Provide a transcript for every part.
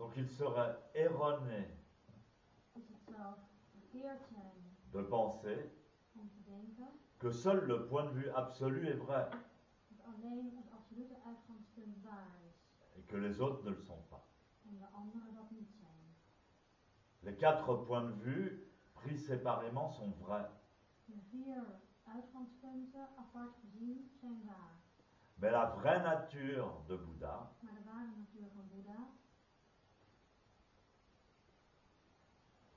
Donc il serait erroné is het zou verkeerd zijn de penser om te denken que seul le point de vue absolu est vrai dat alleen het absolute uitgangspunt waar is et que les autres ne le sont pas. en de anderen dat niet zijn. Les 4 points de vue pris séparément sont vrais. De 4 uitgangspunten apart gezien zijn waar. Mais la vraie nature de Bouddha, Maar de ware natuur van Boeddha,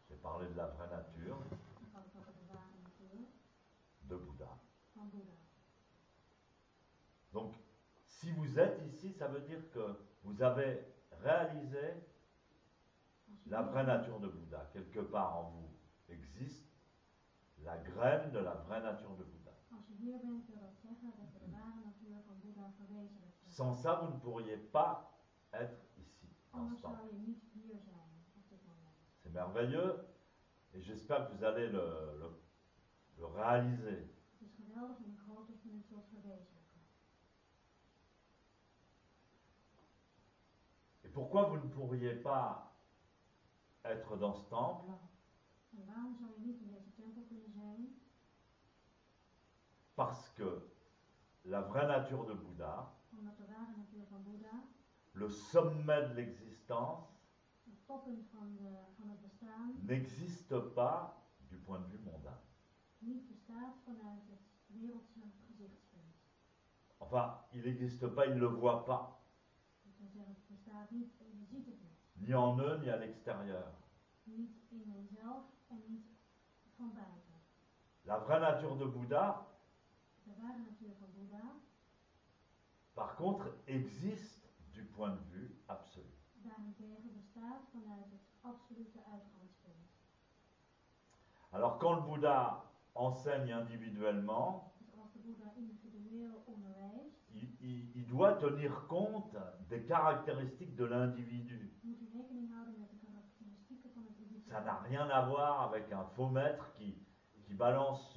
j'ai parlé de la vraie nature ik had het over de ware natuur de Bouddha. van Boeddha. Donc, si vous êtes ici, ça veut dire que vous avez réalisé Als je la hier vraie bent, nature de Bouddha. Quelque part en vous existe la graine de la vraie nature de Bouddha. als je hier bent, wil dat zeggen dat je de ware natuur van Boeddha verwezenlijkt hebt. Sans ça, vous ne pourriez pas être ici, dans Anders ce temps. zou je niet hier zijn op dit moment. C'est merveilleux et j'espère que vous allez le réaliser. Het is geweldig en ik hoop dat je het zult verwezenlijken. Et pourquoi vous ne pourriez pas être dans ce temple? En waarom zou je niet in deze tempel kunnen zijn? Parce que la vraie nature de Bouddha, Omdat de ware natuur van Boeddha, le sommet de l'existence, het toppunt van het bestaan, n'existe pas du point de vue mondain. niet bestaat vanuit het wereldse gezichtspunt. Enfin, il n'existe pas, il ne le voit pas, Ik wil zeggen, het bestaat niet en je ziet het niet. ni en eux, ni à l'extérieur. Niet in henzelf en niet van buiten. La vraie nature de Bouddha, De ware natuur van Boeddha, par contre, existe du point de vue absolu. daarentegen bestaat vanuit het absolute uitgangspunt. Alors, quand le Bouddha enseigne individuellement, Dus als de Boeddha individueel onderwijst, il doit tenir compte des caractéristiques de l'individu. moet u rekening houden met de karakteristieken van het individu. Ça n'a rien à voir avec un faux maître qui balance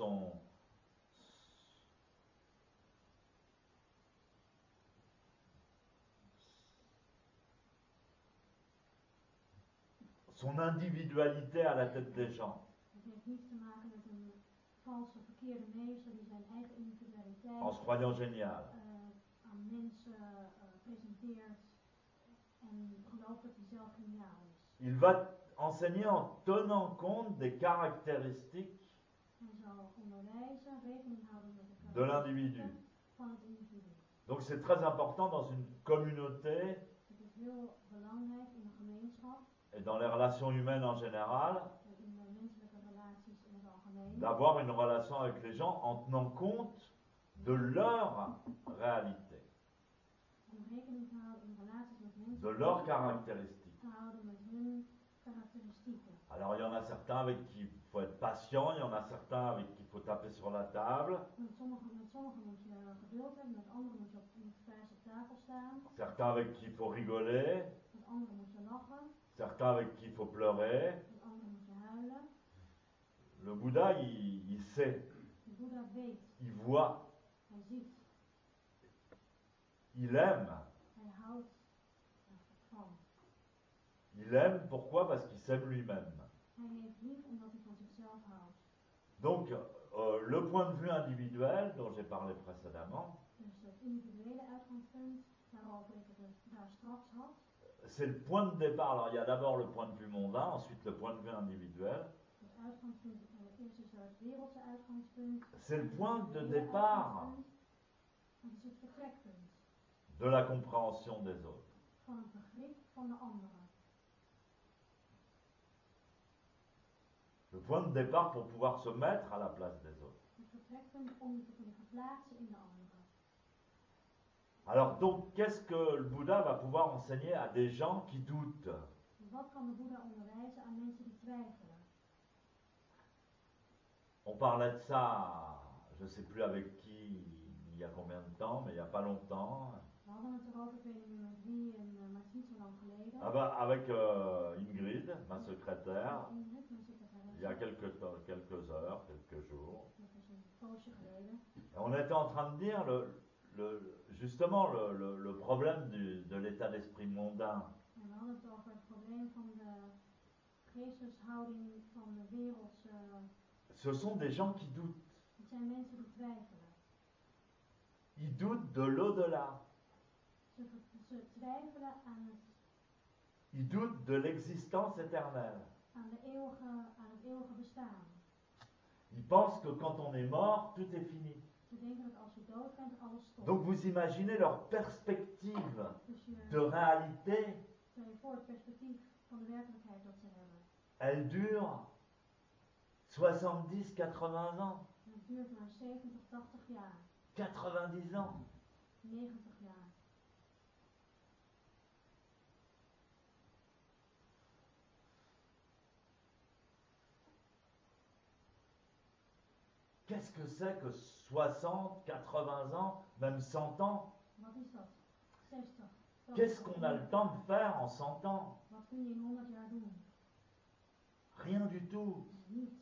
son individualité à la tête des gens. Het heeft niets te maken met een valse, verkeerde meester die zijn eigen individualiteit En se croyant génial. Aan mensen presenteert en gelooft dat hij zelf geniaal is. Il va enseigner en tenant compte des caractéristiques Hij zal onderwijzen, rekening houden met de de l'individu. karakteristieken van het individu. Donc c'est très important dans une communauté Het is heel belangrijk in een gemeenschap et dans les relations humaines en général en in de menselijke relaties in het algemeen d'avoir une relation avec les gens en tenant compte de leur réalité, om rekening te houden in relaties met mensen de leurs caractéristiques. te houden met hun karakteristieken. Alors il y en a certains avec qui il faut être patient, il y en a certains avec qui il faut taper sur la table, Met sommigen moet je geduld hebben, met anderen moet je op vers op tafel staan, certains avec qui il faut rigoler, met anderen moet je lachen, certains avec qui il faut pleurer. met anderen moet je huilen. Le Bouddha, il sait, De Boeddha weet, il voit, hij ziet, il aime. hij houdt van. Il aime, pourquoi? Parce qu'il s'aime lui-même. Hij heeft lief omdat hij van zichzelf houdt. Donc, le point de vue individuel dont j'ai parlé précédemment, Dus het individuele uitgangspunt waarover ik het daar straks had, c'est le point de départ. Alors, il y a d'abord le point de vue mondain, ensuite le point de vue individuel. het uitgangspunt, eerst is er het wereldse uitgangspunt. C'est le point de individuele départ uitgangspunt. Dat is het vertrekpunt de la compréhension des autres. van het begrip van de anderen. Le point de départ pour pouvoir se mettre à la place des autres. Het vertrekpunt om je te kunnen verplaatsen in de anderen. Alors donc, qu'est-ce que le Bouddha va pouvoir enseigner à des gens qui doutent? Dus wat kan de Boeddha onderwijzen aan mensen die twijfelen? On parlait de ça, je ne sais plus avec qui, il y a combien de temps, mais il n'y a pas longtemps. We hadden het erover, ik weet niet meer met wie, maar het is niet zo lang geleden. Ah bah, avec Ingrid, ma secrétaire, Ingrid, mijn secretaresse. il y a quelques heures, quelques jours. Dat is een poosje geleden. Et on était en train de dire justement le problème de l'état d'esprit mondain. We En we hadden het over het probleem van de geesteshouding van de wereldse. Ce sont des gens qui doutent. Het zijn mensen die twijfelen. Ils doutent de l'au-delà. Ze twijfelen aan Ils doutent de l'existence éternelle. aan het eeuwige bestaan. Ils pensent que quand on est mort, tout est fini. Ze denken dat als je dood bent, alles stopt. Donc vous imaginez leur perspective Dus je de réalité. stel je voor het perspectief van de werkelijkheid dat ze hebben. Elle dure 70, 80 ans. En het duurt maar 70, 80 jaar, 90 ans. 90 jaar. Qu'est-ce que c'est que 60, 80 ans, même 100 ans? Wat is dat? 60. Qu'est-ce qu'on a le temps de faire en 100 ans? Wat kun je in 100 jaar doen? Rien du tout. Niets.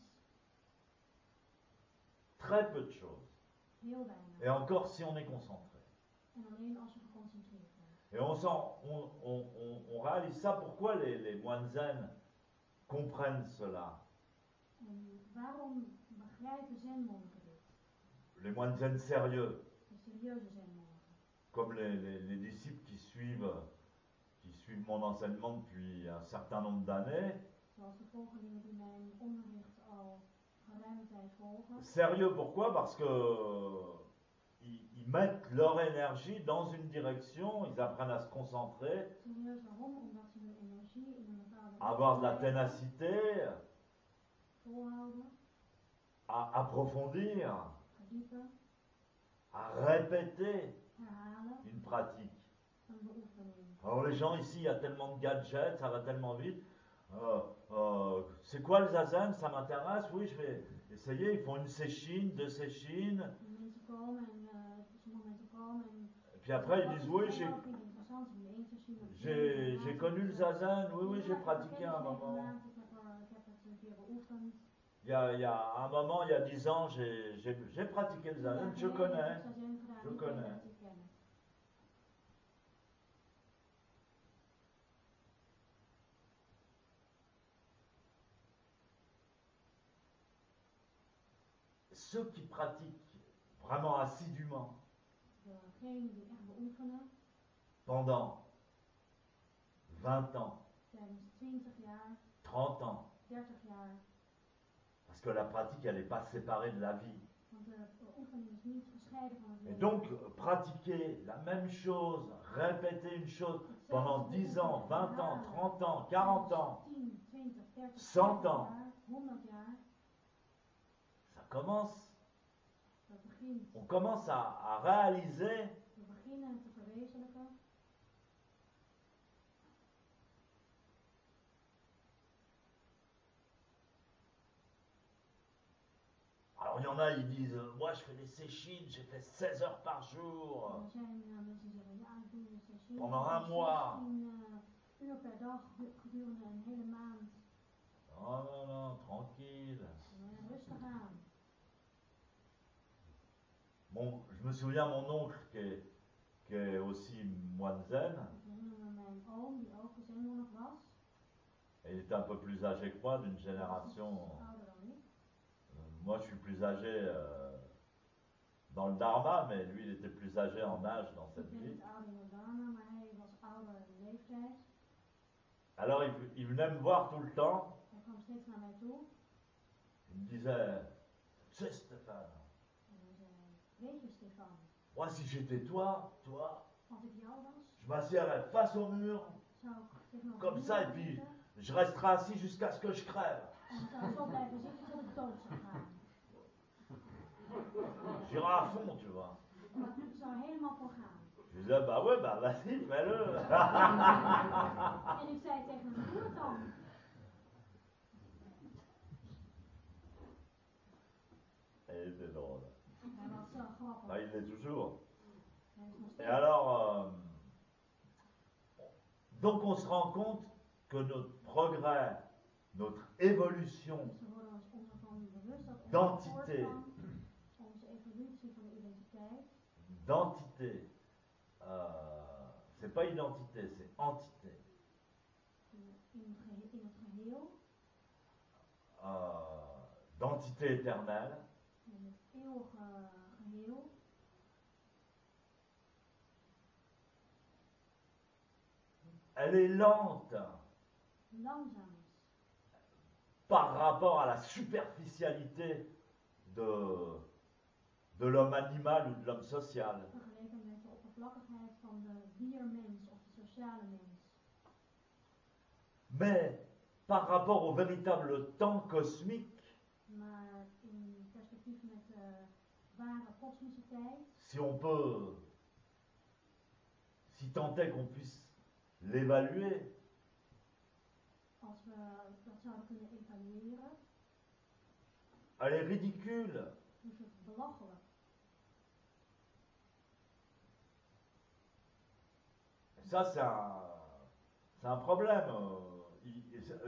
Très peu de choses. Heel weinig. Et encore si on est concentré. En alleen als je geconcentreerd bent. Et on réalise ça. Pourquoi les moines zen comprennent cela? En waarom begrijpen zenmonniken dit? Les moines zen sérieux, De serieuze zenmonniken. comme les disciples qui suivent mon enseignement depuis un certain nombre d'années. Zoals de volgelingen die mijn onderricht al geruime tijd volgen. Sérieux, pourquoi? Parce que ils mettent leur énergie dans une direction, ils apprennent à se concentrer, Serieus waarom? Omdat ze hun energie in een bepaalde à avoir de la richting ténacité, volhouden, à approfondir, verdiepen, à répéter herhalen, une pratique. een beoefening. Alors les gens ici, il y a tellement de gadgets, ça va tellement vite. C'est quoi le zazen? Ça m'intéresse? Oui, je vais essayer. Ils font une séchine, deux séchines. En mensen komen en sommige mensen komen en Et puis après, ils disent, oui, vind ik interessant, ze doen één sessie of j'ai connu le zazen. Oui, oui, j'ai pratiqué à un moment. Ik heb het een keer beoefend. Il y a un moment, il y a 10 ans, j'ai pratiqué le zazen. Je connais. Je connais. Ceux qui pratiquent vraiment assidûment Degenen die echt beoefenen pendant 20 ans, tijdens 20 jaar, 30 ans, 30 jaar, parce que la pratique, elle n'est pas séparée de la vie. want de oefening is niet gescheiden van het Et leven. donc, pratiquer la même chose, répéter une chose pendant 10 ans, 20 ans, 30 ans, 40 ans, 10, 20, 30, 100 40 ans. jaar, 100 jaar, ça commence, dat begint. on commence à réaliser We beginnen te verwezenlijken. Alors il y en a, ils disent, moi je fais des séchines, j'ai fait 16 heures par jour. Er zijn mensen die zeggen, ja, ik doe een sessie. Pendant un mois. 16 uur per dag gedurende een hele maand. Non, non, non, tranquille. Rustig aan. Bon, je me souviens mon oncle qui est aussi moine zen, Ik herinner me mijn oom, die ook zenmonnik was. et il était un peu plus âgé que moi, d'une Hij génération. was ouder dan ik. Moi je suis plus âgé dans le dharma, mais lui il était plus âgé en âge dans Ik cette ben vie. niet ouder in de dharma, maar hij was ouder in leeftijd. Alors il venait me voir tout le temps, Hij kwam steeds naar mij toe. il me disait, tu sais Stéphane, En hij zei, weet je Stefan, moi si j'étais toi, als ik jou was, je m'assierais face au mur, zou ik tegenover Comme de ça, muur et puis- zitten. je resterai assis jusqu'à ce que je crève. En dan zou ik zo blijven zitten tot ik dood zou gaan. J'irai à fond, tu vois. Maar ik zou er helemaal voor gaan. Je disais, bah ouais, bah vas-y, fais-le. En ik zei tegen hem, doe het dan. Et il était drôle. Hij was zo grappig. Bah, il l'est toujours. Hij is nog Et steeds. alors, donc on se rend compte que notre progrès, notre évolution Dus we worden ons ervan bewust dat er D'entité. voortgang, onze evolutie van de identiteit, d'entité, c'est pas identité, c'est entité. in het geheel, d'entité éternelle, in het eeuwige geheel, elle est lente langzaam is par rapport à la superficialité de l'homme animal ou de l'homme social. vergeleken met de oppervlakkigheid van de diermens of de sociale mens. Mais par rapport au véritable temps cosmique, Maar in perspectief met de ware kosmische tijd, si on peut, si tant est qu'on puisse l'évaluer, als we dat zouden kunnen evalueren, elle est ridicule. is het belachelijk. Ça, c'est un problème.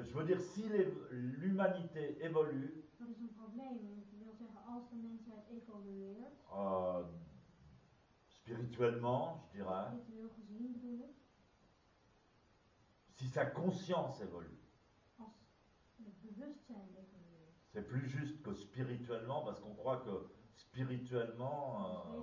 Je veux dire, si l'humanité évolue, Dat is een probleem. Ik wil zeggen, als de mensheid evolueert, spirituellement, je dirais, spiritueel gezien bedoel ik, si sa conscience évolue, als het bewustzijn evolueert. c'est plus juste que spirituellement, parce qu'on croit que spirituellement,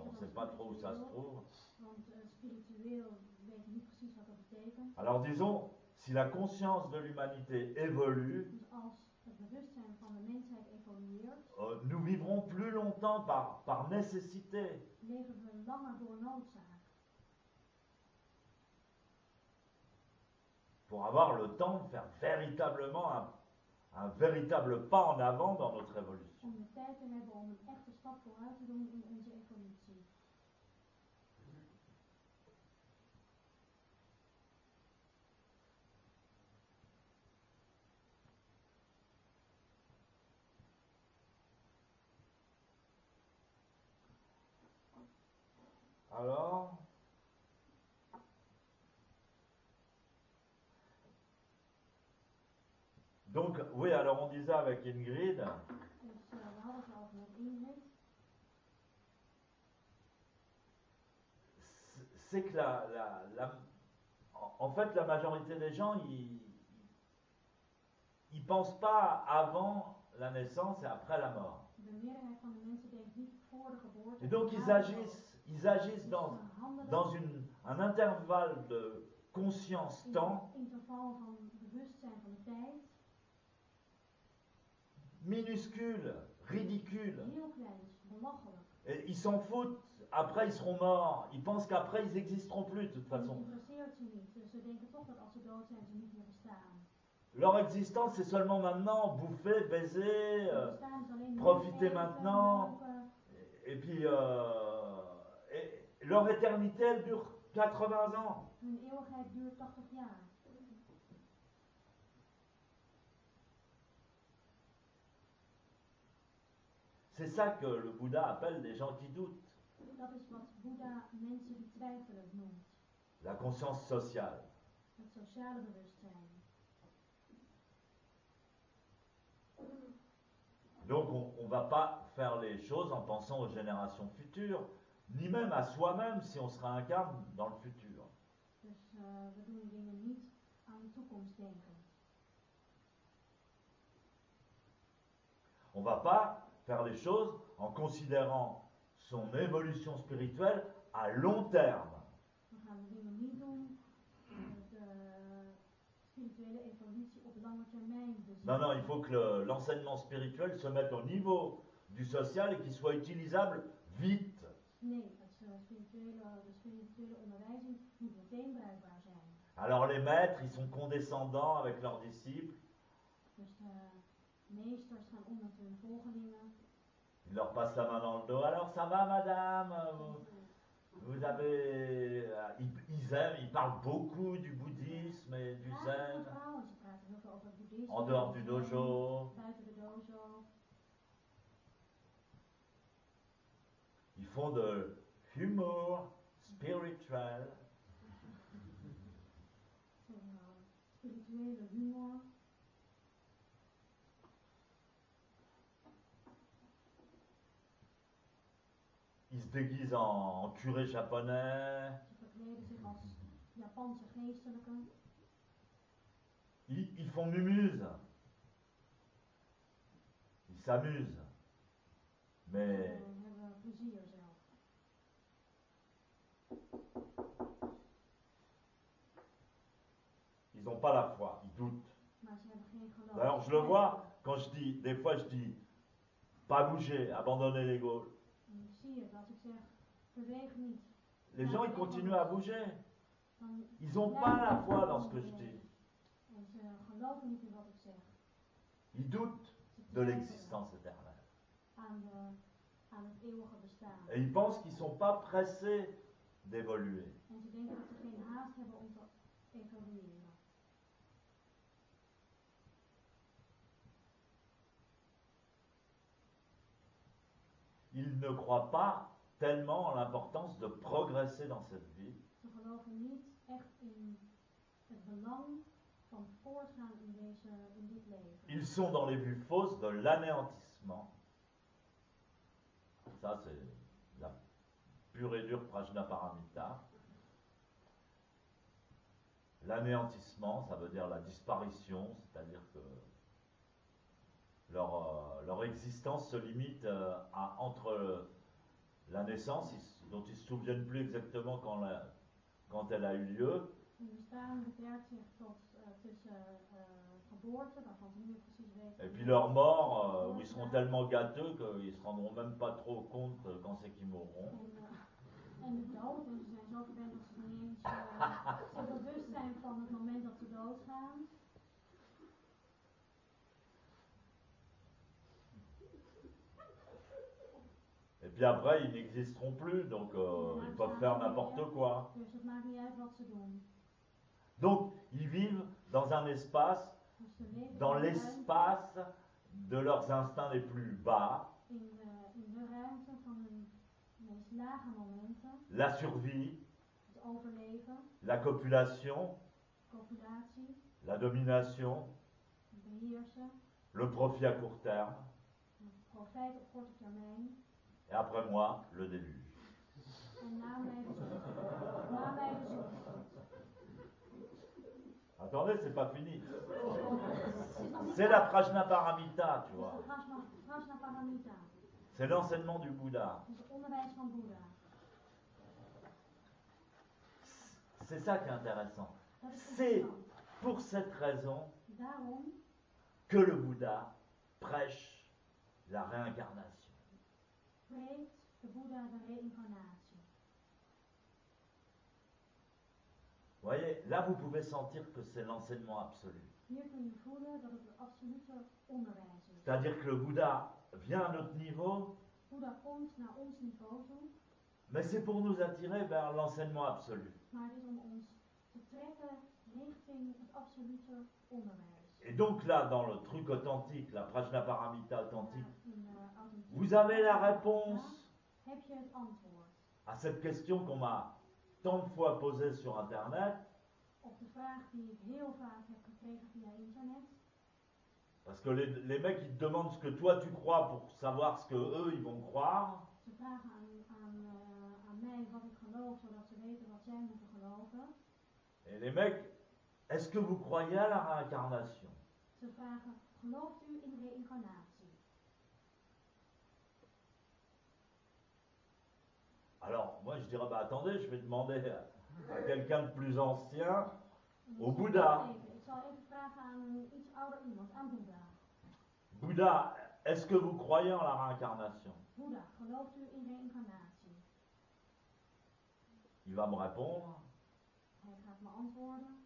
on ne sait pas trop où ça se trouve. Want spiritueel weet je niet precies wat dat betekent. Alors disons, si la conscience de l'humanité évolue, Dus als het bewustzijn van de mensheid evolueert, nous vivrons plus longtemps par nécessité. leven we langer door noodzaak. Pour avoir le temps de faire véritablement un véritable pas en avant dans notre évolution. Om de tijd te hebben om een echte stap vooruit te doen in onze evolutie. Alors, donc, oui, alors on disait avec Ingrid, Dus we hadden het over met Ingrid. c'est que en fait, la majorité des gens, ils pensent pas avant la naissance et après la mort. De meerderheid van de mensen denkt niet voor de geboorte. Et donc en ils na de dood. agissent Dus dans, ze handelen dans un intervalle de conscience-temps in interval van bewustzijn van de tijd, minuscule, ridicule. heel klein, dus belachelijk. Et ils s'en foutent, après ils seront morts, ils pensent qu'après ils n'existeront plus de toute Dat façon. interesseert ze niet. Dus ze denken toch dat als ze dood zijn, ze niet meer bestaan. Leur existence c'est seulement maintenant, bouffer, baiser, Ze bestaan dus alleen nu profiter eten, maintenant. lopen. Et puis leur éternité elle dure 80 ans. Hun eeuwigheid duurt 80 jaar. C'est ça que le Bouddha appelle les gens qui doutent. Dat is wat Boeddha mensen die twijfelen noemt. La conscience sociale. Het sociale bewustzijn. Donc on ne va pas faire les choses en pensant aux générations futures, ni même à soi-même si on se réincarne dans le futur. Dus we doen dingen niet aan de toekomst denken. On ne va pas faire les choses en considérant son évolution spirituelle à long terme. We gaan de dingen niet doen de spirituele evolutie op lange termijn bezien. Non, il faut que l'enseignement spirituel se mette au niveau du social et qu'il soit utilisable vite. Nee, de spirituele onderwijzing moet meteen bruikbaar zijn. Alors les maîtres, ils sont condescendants avec leurs disciples. Dus de meesters gaan om met hun volgelingen. Ils leur passent la main dans le dos. Alors ça va madame, vous avez... Ils aiment, ils parlent beaucoup du bouddhisme et du Ja, zen. vertrouwen. Ze praten heel veel over het boeddhisme. En dehors du dojo. Buiten de dojo. Ils font de l'humour spirituel. Spirituele humor. Ils se déguisent en curé japonais. Ze verkleden zich als Japanse geestelijken. Ils font mumuse. Ils s'amusent. Mais hebben plezier zelf. ils n'ont pas la foi, ils doutent. Maar ze hebben geen geloof. D'ailleurs, je le vois quand je dis, des fois je dis, pas bouger, abandonner l'ego. En ik zie het als ik zeg, beweeg niet. Les gens, ils continuent à bouger. Dan Ils n'ont pas la foi dans ce que je dis. En ze geloven niet in wat ik zeg. Ils doutent Ze de twijfelen l'existence éternelle. aan het eeuwige bestaan. Et ils pensent qu'ils ne sont pas pressés d'évoluer. En ze denken dat ze geen haast hebben om te evolueren. Ils ne croient pas tellement en l'importance de progresser dans cette vie. Ze geloven niet echt in het belang van voortgaan in dit leven. Ils sont dans les vues fausses de l'anéantissement. Ça, c'est la pure et dure Prajnaparamita. L'anéantissement, ça veut dire la disparition, c'est-à-dire que leur existence se limite à entre la naissance, dont ils ne se souviennent plus exactement quand elle a eu lieu, Hun bestaan beperkt zich tot tussen geboorte, waarvan ze niet meer precies weten. et puis leur mort, où ils seront tellement gâteux qu'ils ne se rendront même pas trop compte quand c'est qu'ils mourront. En de dood, en ze zijn zo verwend dat ze niet eens zich bewust zijn van het moment dat ze doodgaan. Et puis après, ils n'existeront plus, donc ils peuvent faire n'importe quoi. Dus het maakt niet uit wat ze doen. Donc, ils vivent dans un espace, Dus ze leven dans in de ruimte, l'espace de leurs instincts les plus bas, in de ruimte van hun meest lage momenten. la survie, Het overleven, la copulation, copulatie, la domination, beheersen, le profit à court terme, profijt op korte termijn. et après moi, le déluge. En na mij de zoektocht. Na mij de zoektocht. Attendez, c'est pas fini. Het is nog niet C'est la Prajnaparamita, tu Het vois. is de Prajnaparamita. C'est l'enseignement du Bouddha. Het is het onderwijs van Boeddha. C'est ça qui est intéressant. Dat is C'est interessant. pour cette raison Daarom que le Bouddha prêche la réincarnation. preekt de Boeddha de reïncarnatie. Vous voyez, là vous pouvez sentir que c'est l'enseignement absolu. Hier kun je voelen dat het het absolute onderwijs is. C'est-à-dire que le Bouddha vient à notre niveau, Boeddha komt naar ons niveau toe, mais c'est pour nous attirer vers l'enseignement absolu. maar het is om ons te trekken richting het absolute onderwijs. Et donc là, dans le truc authentique, la Prajnaparamita authentique, Authentiek vous avez la réponse heb je het antwoord à cette question qu'on m'a tant de fois posée sur Internet, op de vraag die ik heel vaak heb gekregen via internet. parce que les mecs, ils te demandent ce que toi tu crois pour savoir ce que eux ils vont croire. Ze vragen aan mij wat ik geloof, zodat ze weten wat zij moeten geloven. Et les mecs, est-ce que vous croyez à la réincarnation? Ze vragen, gelooft u in reïncarnatie? Alors, moi je dirais, bah attendez, je vais demander à quelqu'un de plus ancien, En au ik zal Boeddha. ik zal even vragen aan een iets ouder iemand, aan Boeddha. Bouddha, est-ce que vous croyez en la réincarnation? Boeddha, gelooft u in reïncarnatie? Il va me répondre, Hij gaat me antwoorden.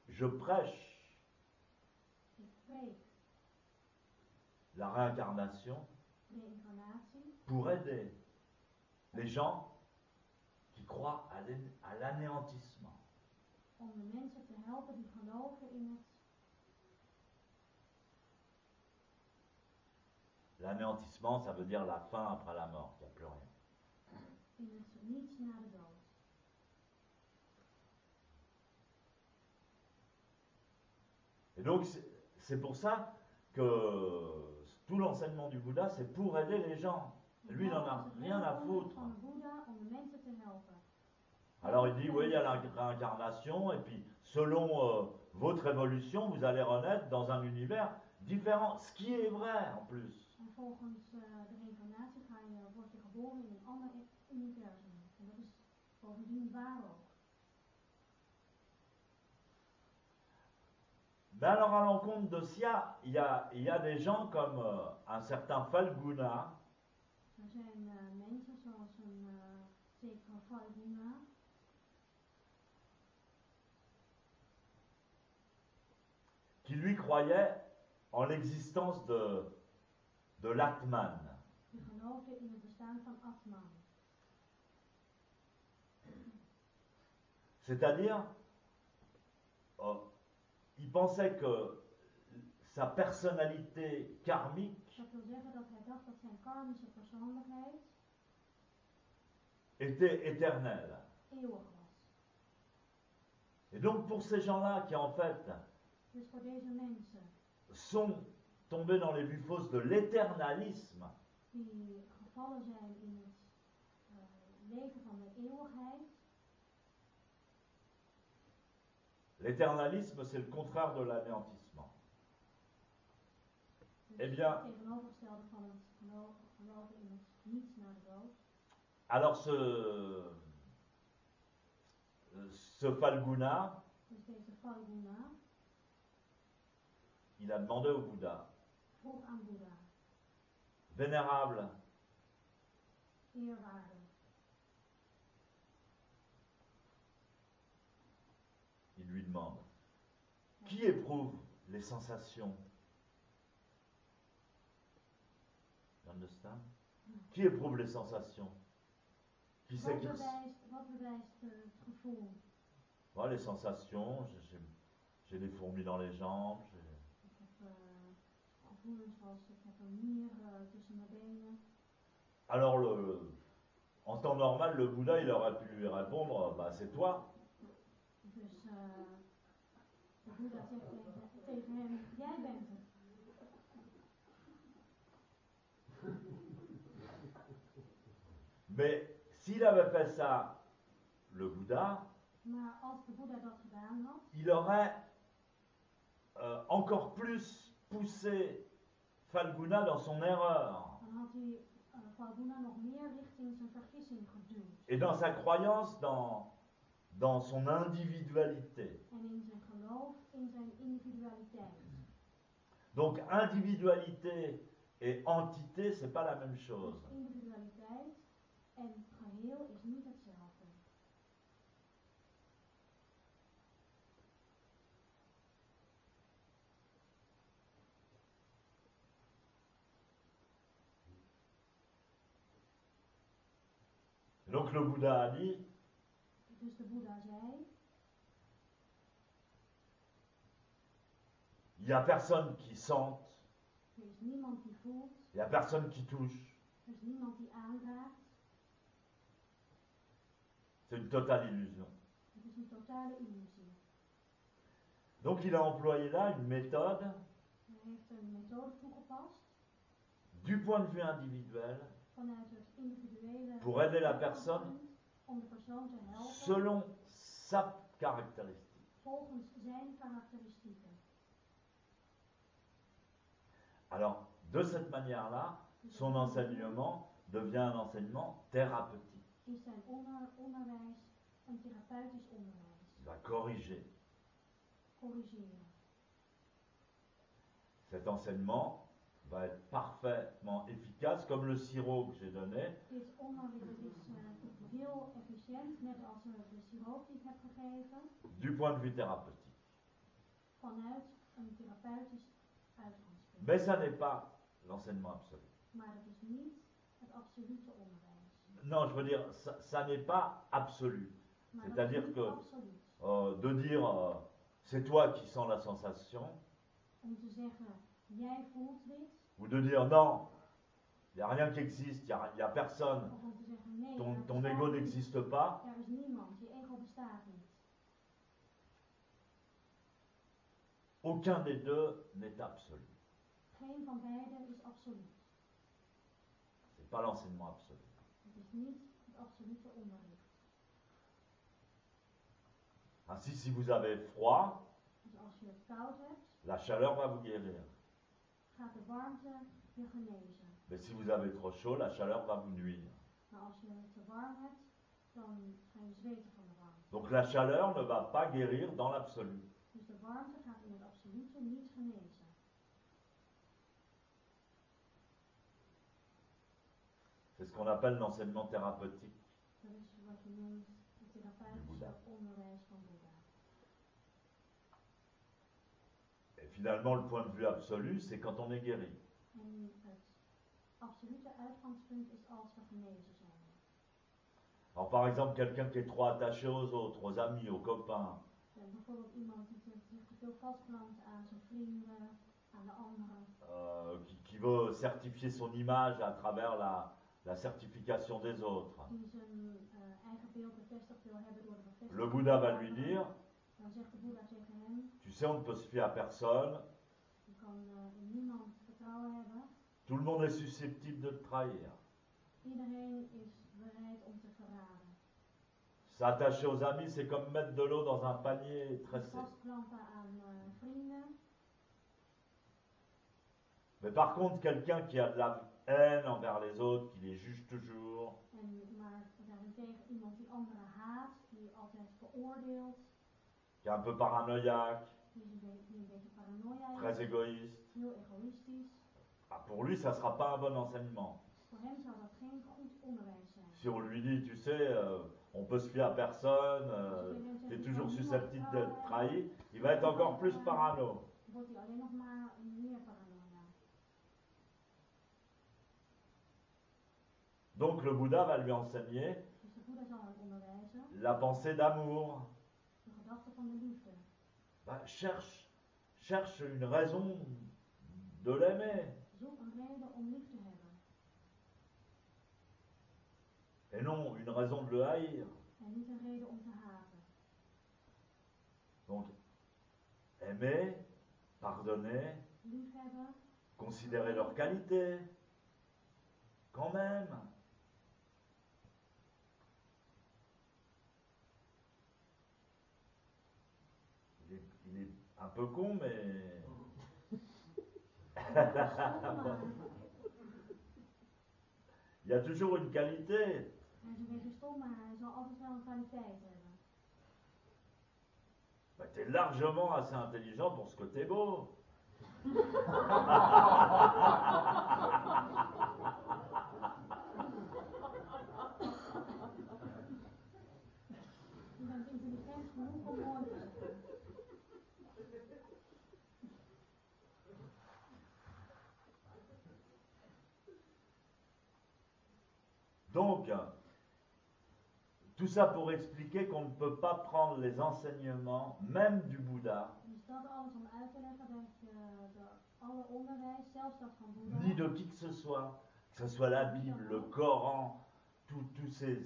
je prêche Ik preek la réincarnation reïncarnatie pour aider les gens qui croient à l'anéantissement. om de mensen te helpen die geloven in het. L'anéantissement, ça veut dire la fin après la mort, qu'il n'y a plus rien. In het niets na de dood. Et donc, c'est pour ça que tout l'enseignement du Bouddha, c'est pour aider les gens. Lui, il n'en a rien à foutre. Van de Boeddha om de mensen te helpen. Alors il dit, oui, il y a la réincarnation, et puis selon votre évolution, vous allez renaître dans un univers différent, ce qui est vrai en plus. En volgens de reïncarnatie word je geboren in een ander universum. En dat is bovendien waar ook. Mais alors à l'encontre de ça, il y a des gens comme un certain Falguna, Er zijn mensen zoals een zekere Falguna, qui lui croyait en l'existence de l'Atman. die geloofde in het bestaan van Atman. C'est-à-dire, il pensait que sa personnalité karmique Dat wil zeggen dat hij dacht dat zijn karmische persoonlijkheid était éternelle. eeuwig was. Et donc pour ces gens-là qui en fait Dus voor deze mensen sont tombés dans les vues fausses de l'éternalisme, die gevallen zijn in het leven van de eeuwigheid. l'éternalisme c'est le contraire de l'anéantissement. Dus Eh bien, het tegenovergestelde van het geloven in het niets na de dood. Alors ce Falguna, Dus deze Falguna il a demandé au Bouddha, vroeg aan Boeddha, vénérable, eerwaarde, il lui demande, qui éprouve les sensations? You understand? Qui éprouve les sensations? Qui c'est wat qui bewijst het gevoel? Ouais, les sensations, j'ai des fourmis dans les jambes. Ik heb gevoelens zoals ik heb een mier tussen mijn benen. Alors, en temps normal, le Bouddha, il aurait pu lui répondre, bah c'est toi. Dus de Boeddha zegt tegen hem, jij bent het. Mais s'il avait fait ça, le Bouddha, Maar als de Boeddha dat gedaan had, il aurait encore plus poussé Falguna dans son erreur dan had hij Falguna nog meer richting zijn vergissing geduwd. et dans sa croyance dans son individualité. En in zijn geloof, in zijn individualiteit. Donc individualité et entité, c'est pas la même chose. Dus individualiteit en geheel is niet hetzelfde. Donc le Bouddha a dit, Dus de Boeddha zei, il n'y a personne qui sente, er is niemand die voelt, il n'y a personne qui touche. er is niemand die aanraakt. C'est une totale illusion. Het is een totale illusie. Donc il a employé là une méthode Hij heeft een methode toegepast du point de vue individuel vanuit het individuele pour aider la personne om de persoon te helpen selon sa caractéristique. volgens zijn karakteristieken. Alors, de cette manière-là, son enseignement devient un enseignement thérapeutique. Is zijn onderwijs een therapeutisch onderwijs. Il va corriger. Corrigeren. Cet enseignement va être parfaitement efficace, comme le sirop que j'ai donné. Dit onderwijs is heel efficiënt, net als de siroop die ik heb gegeven, Du point de vue thérapeutique. vanuit een therapeutisch uitgangspunt. Mais ça n'est pas l'enseignement absolu. Maar dat is niet het absolute onderwijs. Non, je veux dire, ça n'est pas absolu. Maar dat is C'est-à-dire niet que absoluut. de dire c'est toi qui sens la sensation, Om te zeggen, jij voelt dit, ou de dire non, il n'y a rien qui existe, il n'y a personne, of om te zeggen, nee, ton er ego bestaat niet. n'existe pas, Er is niemand, je ego bestaat niet. aucun des deux n'est absolu. Geen van beiden is absoluut. C'est pas l'enseignement absolu. Het is niet het absolute onderricht. Ainsi, si vous avez froid, Dus als je het koud hebt, la chaleur va vous guérir. gaat de warmte je genezen. Mais si vous avez trop chaud, la chaleur va vous nuire. Maar als je het te warm hebt, dan ga je zweten van de warmte. Donc la chaleur ne va pas guérir dans l'absolu. Dus de warmte gaat in het absolute niet genezen. C'est ce qu'on appelle l'enseignement thérapeutique. Dat is wat je noemt het therapeutische onderwijs van Boeddha. Et finalement, le point de vue absolu, c'est quand on est guéri. En het absolute uitgangspunt is als we genezen zijn. Alors par exemple, quelqu'un qui est trop attaché aux autres, aux amis, aux copains, Bijvoorbeeld iemand die zich te veel vastklampt aan zijn vrienden, aan de anderen. qui veut certifier son image à travers la certification des autres. Die zijn eigen beeld bevestigd wil hebben door de bevestiging. Le Bouddha va lui dire, Dan zegt de Boeddha tegen hem, tu sais, on ne peut se fier à personne, je kan in niemand vertrouwen hebben. tout le monde est susceptible de te trahir. Iedereen is bereid om te verraden. S'attacher aux amis, c'est comme mettre de l'eau dans un panier tressé. Vastklampen aan vrienden. Mais par contre, quelqu'un qui a de la haine envers les autres, qui les juge toujours, Maar daarentegen iemand die anderen haat, die altijd veroordeelt, qui est un peu paranoïaque, die een beetje paranoia très is, égoïste, heel egoïstisch. ah, pour lui, ça ne sera pas un bon enseignement. Voor hem zou dat geen goed onderwijs zijn. Si on lui dit, tu sais, on peut se fier à personne, tu es toujours susceptible d'être trahi, il va être encore plus parano. Wordt hij alleen nog maar meer paranoia. Donc le Bouddha va lui enseigner Dus de Boeddha zal hem onderwijzen, la pensée d'amour. de gedachte van de liefde. Bah, cherche une raison de l'aimer, Zoek een reden om lief te hebben. et non une raison de le haïr. En niet een reden om te haten. Donc, aimer, pardonner, Liefhebben, considérer leurs qualités, quand même. Il est un peu con, mais... Il y a toujours une qualité. hij is een beetje stom, maar hij zal altijd wel een kwaliteit hebben. Bah, t'es largement assez intelligent pour ce que t'es beau. Je bent intelligent genoeg om mooi te zijn. Donc, tout ça pour expliquer qu'on ne peut pas prendre les enseignements, même du Bouddha, Dus dat alles om uit te leggen dat je alle onderwijs, zelfs dat van Boeddha, ni de qui que ce soit la Bible, le Coran, tous ces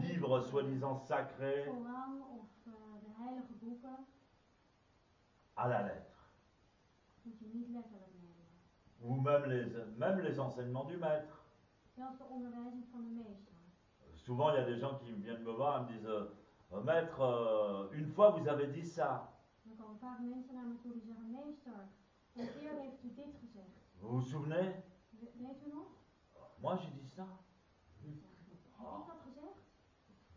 livres soi-disant sacrés, Koran of de heilige boeken, à la lettre, moet je niet letterlijk nemen. ou même les enseignements du maître. Zelfs de onderwijzing van de meester. Souvent, il y a des gens qui viennent me voir et me disent Maître, une fois vous avez dit ça. Dan komen vaak mensen naar me toe die zeggen, meester, een keer heeft u dit gezegd. Vous vous souvenez? Weet u nog? Moi, j'ai dit ça. Heb ik dat gezegd?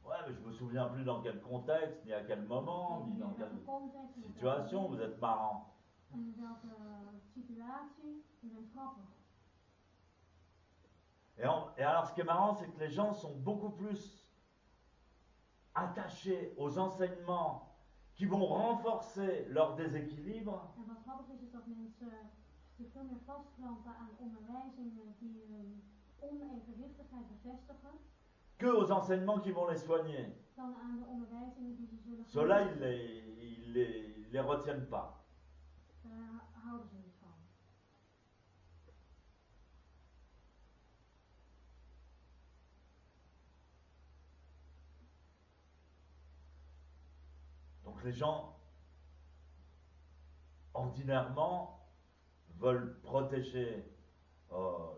Ouais, mais je me souviens plus dans quel contexte, ni à quel moment, ni dans quelle situation. Vous êtes marrant. In welke situatie? U bent grappig. Et alors, ce qui est marrant, c'est que les gens sont beaucoup plus attachés aux enseignements qui vont renforcer leur déséquilibre En wat grappig is dat mensen zich veel meer vastklampen aan onderwijzingen die hun onevenwichtigheid bevestigen, que aux enseignements qui vont les soigner. dan aan de onderwijzingen die ze zullen Ceux-là, geven. ils les retiennent pas. Daar houden ze niet van. Donc les gens, ordinairement, veulent protéger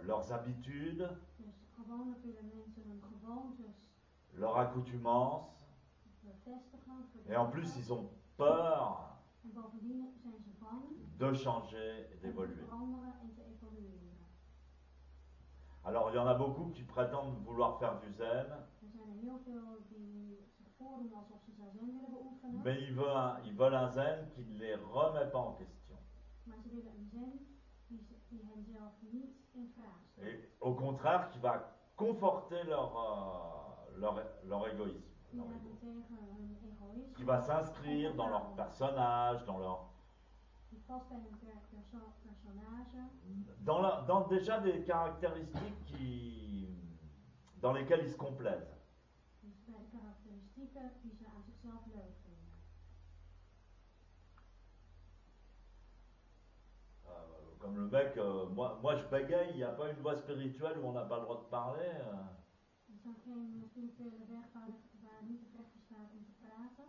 leurs habitudes, Dus gewoonlijk willen mensen hun gewoontes, leur accoutumance, bevestigen voor de Et en plus, wereld. ils ont peur En bovendien zijn ze bang de changer et om te d'évoluer. veranderen en te evolueren. Alors, il y en a beaucoup qui prétendent vouloir faire du zen, Er zijn er heel veel die zich voordoen alsof ze zazen willen beoefenen. mais ils veulent un zen qui ne les remet pas en question. Maar ze willen een zen die hen zelf niet in vraag stelt. Et au contraire, qui va conforter leur égoïsme. Die daarentegen hun egoïsme Qui va s'inscrire dans leur personnage, die past bij hun personage. dans déjà des caractéristiques dans lesquelles ils se complaisent. Dus bij de karakteristieken die ze aan zichzelf leuk vinden. Comme le mec, moi je bégaye, il n'y a pas une voie spirituelle où on n'a pas le droit de parler. Er is dan geen spirituele weg waar niet het recht bestaat om te praten.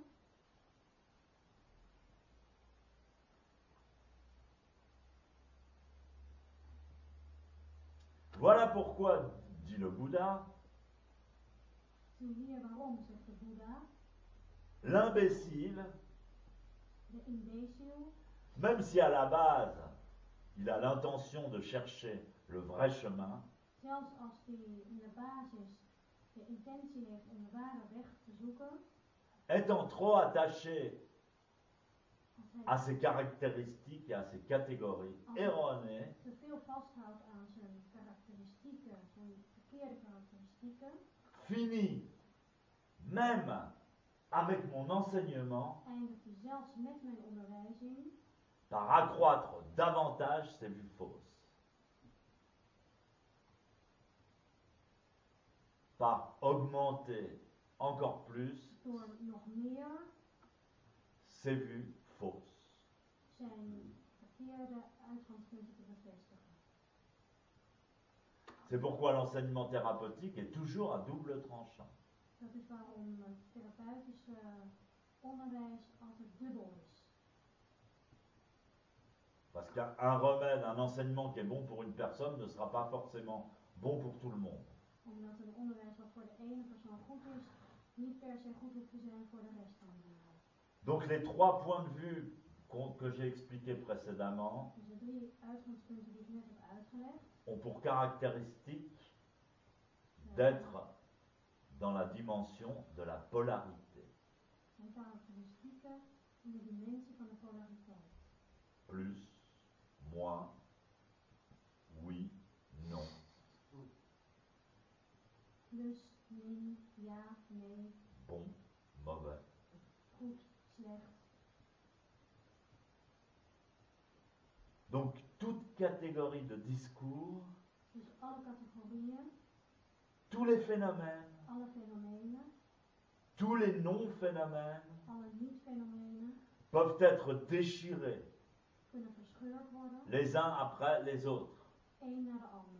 Voilà pourquoi, dit le Bouddha, Zie hier waarom, zegt de Boeddha, l'imbécile, de imbecile, même si à la base il a l'intention de chercher le vrai chemin, zelfs als die in de basis de intentie heeft om de ware weg te zoeken, étant trop attaché à als hij ses caractéristiques et à ses catégories erronées, te veel vasthoudt aan zijn karakteristieken, zijn verkeerde karakteristieken, finit même avec mon enseignement eindigt hij zelfs met mijn onderwijzing par accroître davantage ses vues fausses, par augmenter encore plus door nog meer ses vues fausses. zijn verkeerde uitgangspunten te bevestigen. C'est pourquoi l'enseignement thérapeutique est toujours à double tranchant. Dat is waarom het therapeutische onderwijs altijd dubbel is. Parce qu'un remède, un enseignement qui est bon pour une personne ne sera pas forcément bon pour tout le monde. Omdat een onderwijs wat voor de ene persoon goed is, niet per se goed hoeft te zijn voor de rest van de wereld. Donc les trois points de vue que j'ai expliqués précédemment Dus de drie uitgangspunten die ik net heb uitgelegd, ont pour caractéristique d'être dans la dimension de la polarité. zijn karakteristieken in de dimensie van de polariteit. Plus, moins, oui, non. Plus, min, ja, nee, Bon, mauvais. goed, slecht. Donc toute catégorie de discours, Dus alle categorieën, tous les phénomènes, alle fenomenen, tous les non-phénomènes alle niet-fenomenen peuvent être déchirés kunnen verscheurd worden, les uns après les autres. één na de ander.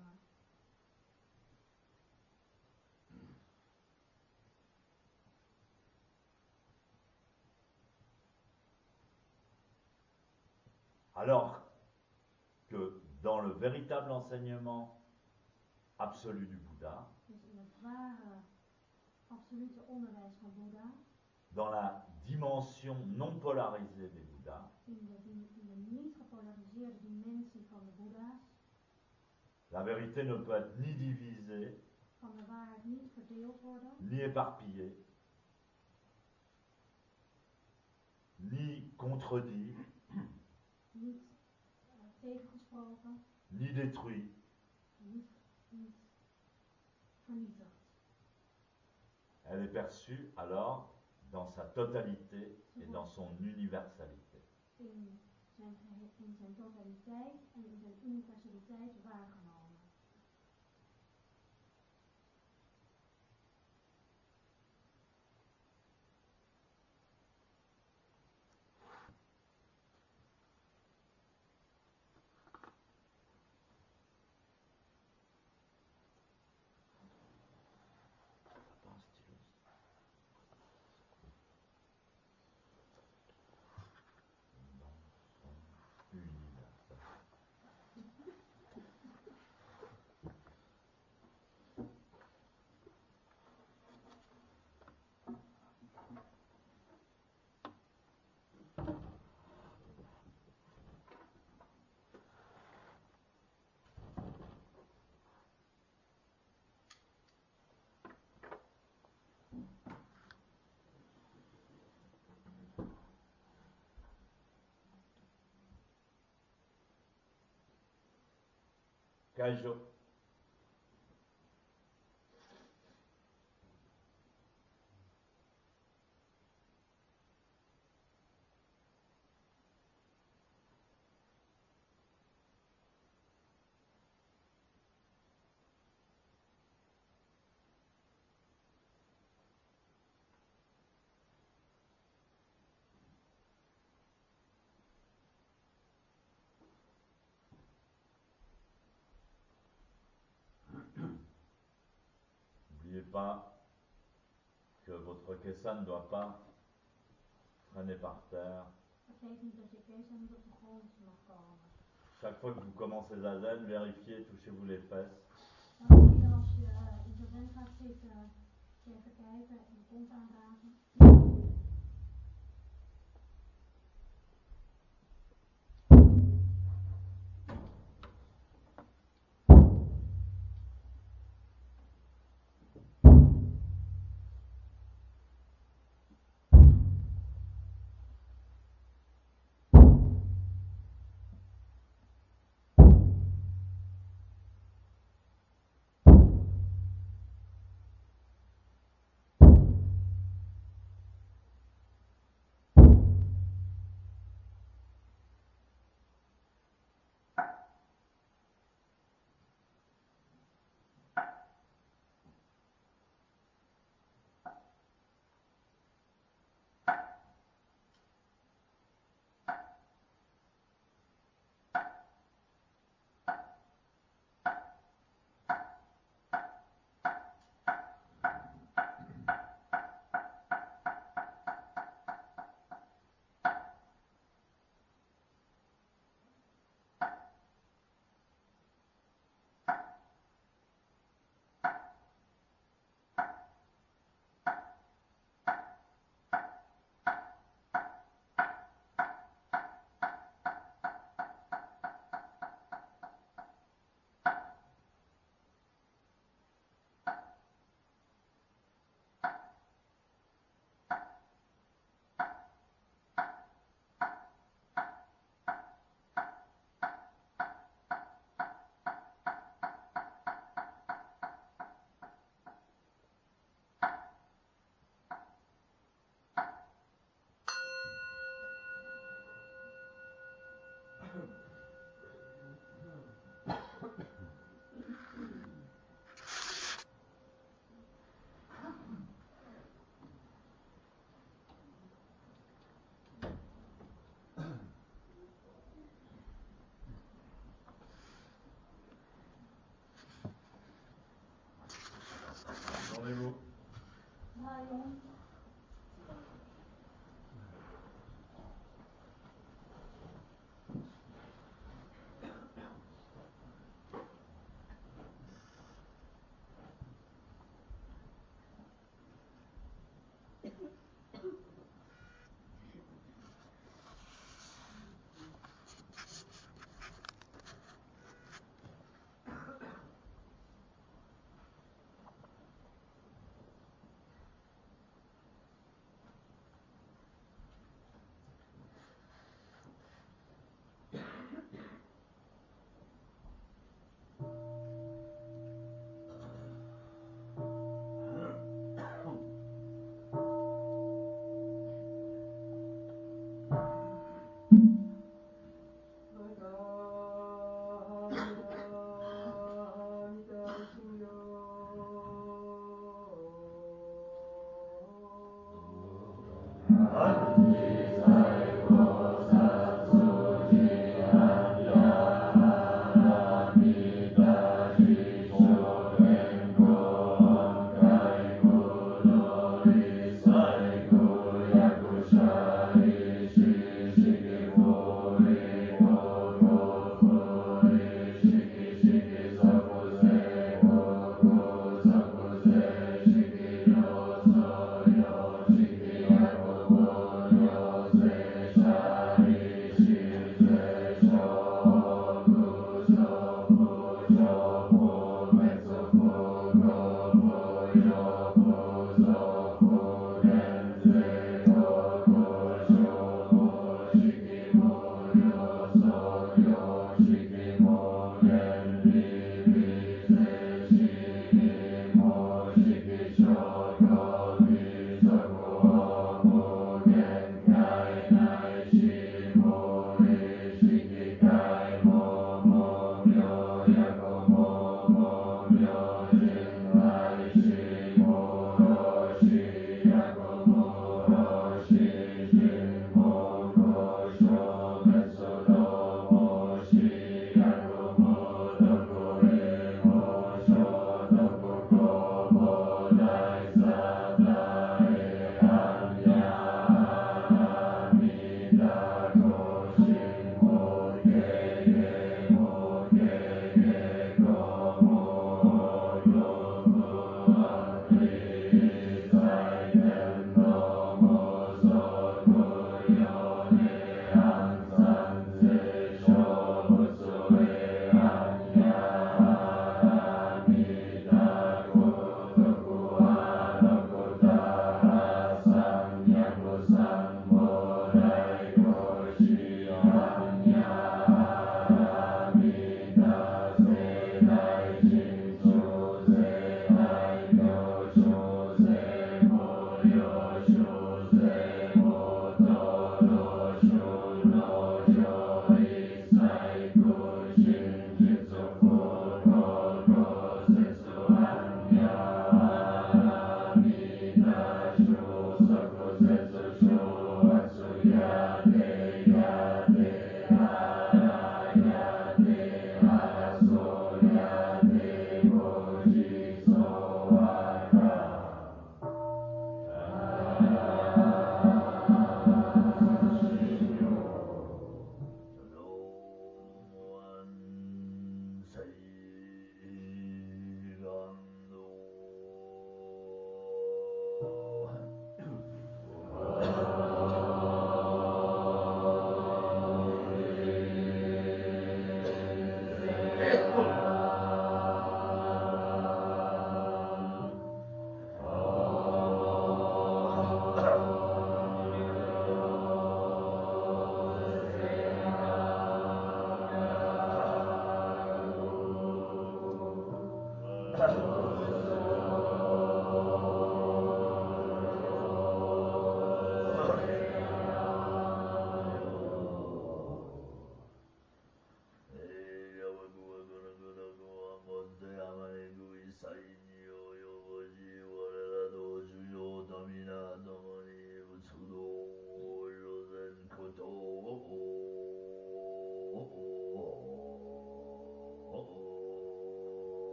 Alors que dans le véritable enseignement absolu du Bouddha, Dus in het ware, absolute onderwijs van Boeddha, dans la dimension non polarisée des Bouddhas, in de niet gepolariseerde dimensie van de Boeddha's, la vérité ne peut être ni divisée, kan de waarheid niet verdeeld worden, ni éparpillée, ni contredite, niet tegengesproken, ni détruite. niet vernietigd. Elle est perçue alors dans sa totalité et dans son universalité. In zijn totaliteit en in zijn universaliteit waargenomen. Kaijo. N'oubliez pas que votre kessa ne doit pas traîner par terre. Vergeet niet dat je kesa niet op de grond mag komen. Chaque fois que vous commencez zazen, vérifiez, touchez-vous les fesses. Elke keer als je in zazen gaat zitten, je even kijken en je kont aanraken. Tournez-vous. Draaien.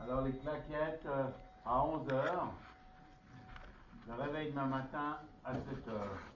Alors les claquettes à 11 h, le réveil demain matin à 7 h.